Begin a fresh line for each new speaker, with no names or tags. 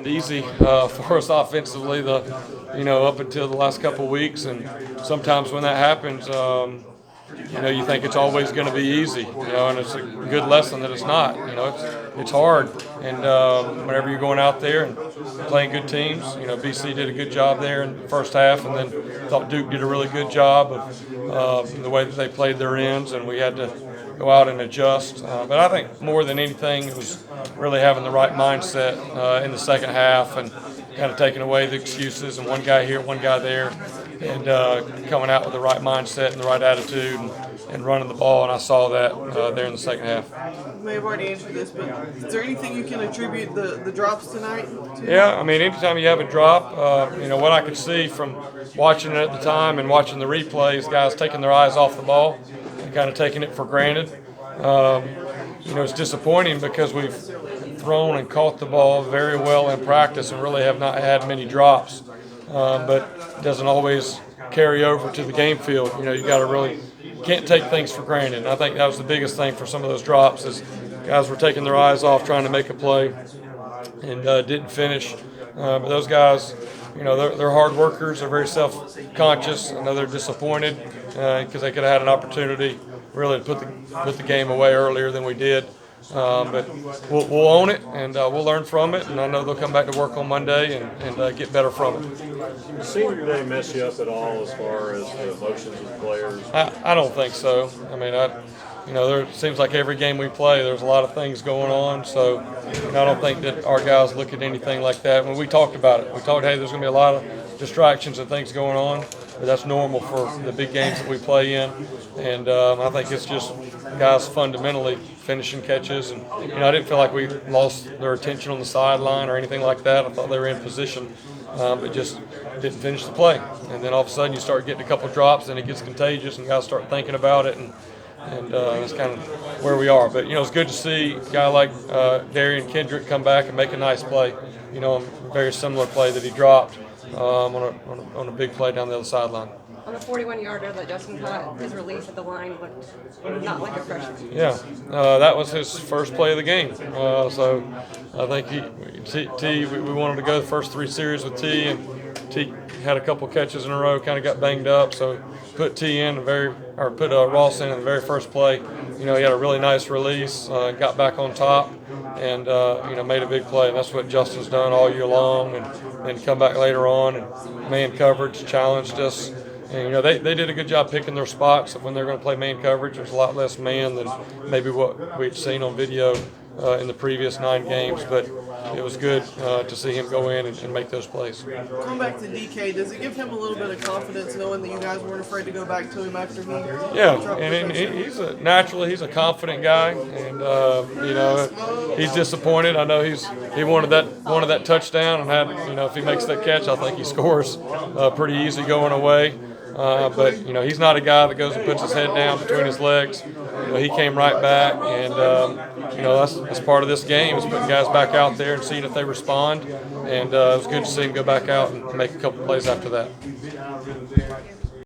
Easy for us offensively, up until the last couple of weeks, and sometimes when that happens, you think it's always going to be easy, and it's a good lesson that it's not. It's hard, and whenever you're going out there and playing good teams, BC did a good job there in the first half, and then thought Duke did a really good job of the way that they played their ends, and we had to go out and adjust. But I think more than anything, it was really having the right mindset in the second half and kind of taking away the excuses and one guy here, one guy there, and coming out with the right mindset and the right attitude and running the ball. And I saw that there in the second half.
You may have already answered this, but is there anything you can attribute the drops tonight to?
Yeah, I mean, anytime you have a drop, what I could see from watching it at the time and watching the replays, guys taking their eyes off the ball and kind of taking it for granted. It's disappointing because we've thrown and caught the ball very well in practice and really have not had many drops, but it doesn't always carry over to the game field. You got to really can't take things for granted. And I think that was the biggest thing for some of those drops is guys were taking their eyes off trying to make a play and didn't finish. But those guys, they're hard workers. They're very self-conscious. I know they're disappointed because they could have had an opportunity really to put the game away earlier than we did. But we'll own it and we'll learn from it. And I know they'll come back to work on Monday and get better from it.
Does senior day mess you up at all as far as the emotions of the players?
I don't think so. I mean, it seems like every game we play, there's a lot of things going on. So I don't think that our guys look at anything like that. When we talked about it, we talked, hey, there's going to be a lot of distractions and things going on. But that's normal for the big games that we play in. And I think it's just guys fundamentally finishing catches. And, I didn't feel like we lost their attention on the sideline or anything like that. I thought they were in position, but just didn't finish the play. And then all of a sudden you start getting a couple drops and it gets contagious and guys start thinking about it. And that's kind of where we are. But, it's good to see a guy like Darian Kendrick come back and make a nice play. A very similar play that he dropped on a big play down the other sideline.
On the 41-yarder that Justin caught, his release at the line looked not like a freshman.
Yeah, that was his first play of the game. So I think we wanted to go the first three series with T, and T had a couple catches in a row, kind of got banged up. So put Ross in the very first play. He had a really nice release, got back on top, and made a big play. And that's what Justin's done all year long, and come back later on and man coverage challenged us. And, they did a good job picking their spots when they're going to play man coverage. There's a lot less man than maybe what we'd seen on video in the previous 9 games, but it was good to see him go in and make those plays.
Going back to DK, does it give him a little bit of confidence knowing that you guys weren't afraid to go back to him after he?
Yeah, and he's a confident guy, and he's disappointed. I know he wanted that touchdown and had if he makes that catch, I think he scores pretty easy going away. But he's not a guy that goes and puts his head down between his legs. He came right back, and that's part of this game is putting guys back out there and seeing if they respond. And it was good to see him go back out and make a couple plays after that.